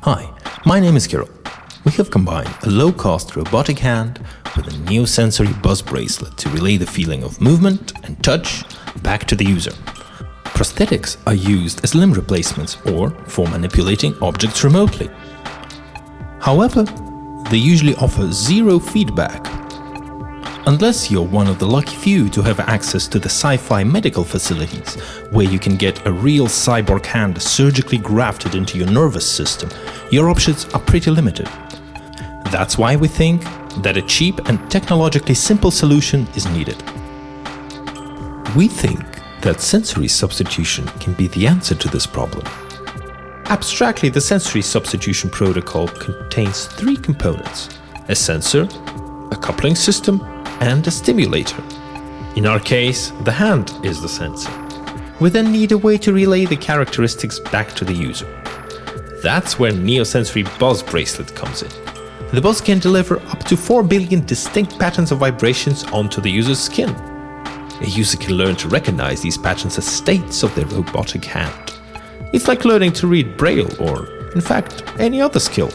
Hi, my name is Kirill. We have combined a low-cost robotic hand with a NeoSensory Buzz bracelet to relay the feeling of movement and touch back to the user. Prosthetics are used as limb replacements or for manipulating objects remotely. However, they usually offer zero feedback. Unless you're one of the lucky few to have access to the sci-fi medical facilities, where you can get a real cyborg hand surgically grafted into your nervous system, your options are pretty limited. That's why we think that a cheap and technologically simple solution is needed. We think that sensory substitution can be the answer to this problem. Abstractly, the sensory substitution protocol contains three components: a sensor, a coupling system, and a stimulator. In our case, the hand is the sensor. We then need a way to relay the characteristics back to the user. That's where NeoSensory Buzz bracelet comes in. The Buzz can deliver up to 4 billion distinct patterns of vibrations onto the user's skin. A user can learn to recognize these patterns as states of their robotic hand. It's like learning to read Braille or, in fact, any other skill.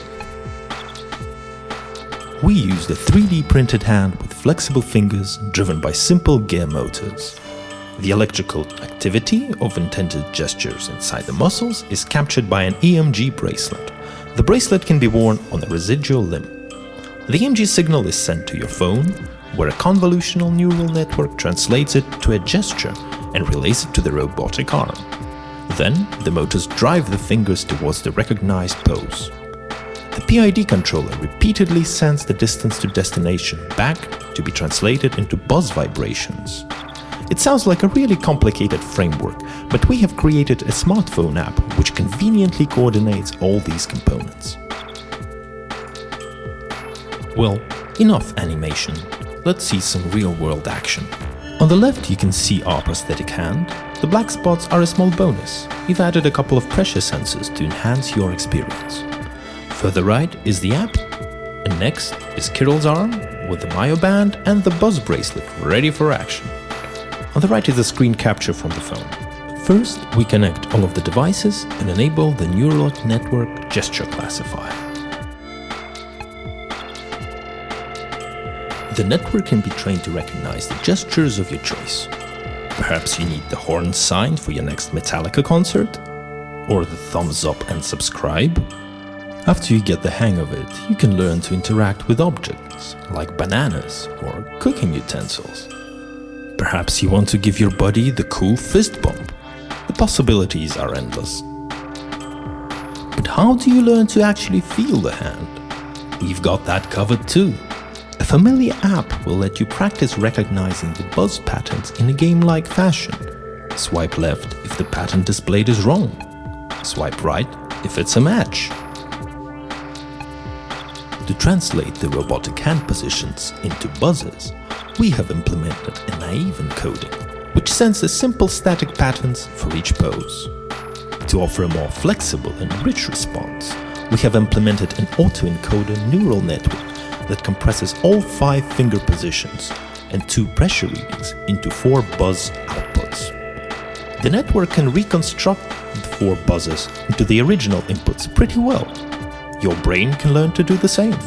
We used a 3D printed hand with flexible fingers driven by simple gear motors. The electrical activity of intended gestures inside the muscles is captured by an EMG bracelet. The bracelet can be worn on a residual limb. The EMG signal is sent to your phone, where a convolutional neural network translates it to a gesture and relays it to the robotic arm. Then, the motors drive the fingers towards the recognized pose. The PID controller repeatedly sends the distance to destination back to be translated into buzz vibrations. It sounds like a really complicated framework, but we have created a smartphone app which conveniently coordinates all these components. Well, enough animation. Let's see some real-world action. On the left you can see our prosthetic hand. The black spots are a small bonus. We've added a couple of pressure sensors to enhance your experience. Further right is the app, and next is Kirill's arm with the myoband and the Buzz bracelet ready for action. On the right is a screen capture from the phone. First, we connect all of the devices and enable the neural network gesture classifier. The network can be trained to recognize the gestures of your choice. Perhaps you need the horn sign for your next Metallica concert, or the thumbs up and subscribe. After you get the hang of it, you can learn to interact with objects, like bananas or cooking utensils. Perhaps you want to give your body the cool fist bump. The possibilities are endless. But how do you learn to actually feel the hand? We've got that covered too. A familiar app will let you practice recognizing the buzz patterns in a game-like fashion. Swipe left if the pattern displayed is wrong. Swipe right if it's a match. To translate the robotic hand positions into buzzes, we have implemented a naive encoding, which sends the simple static patterns for each pose. To offer a more flexible and rich response, we have implemented an autoencoder neural network that compresses all 5 finger positions and 2 pressure readings into 4 buzz outputs. The network can reconstruct the 4 buzzes into the original inputs pretty well. Your brain can learn to do the same.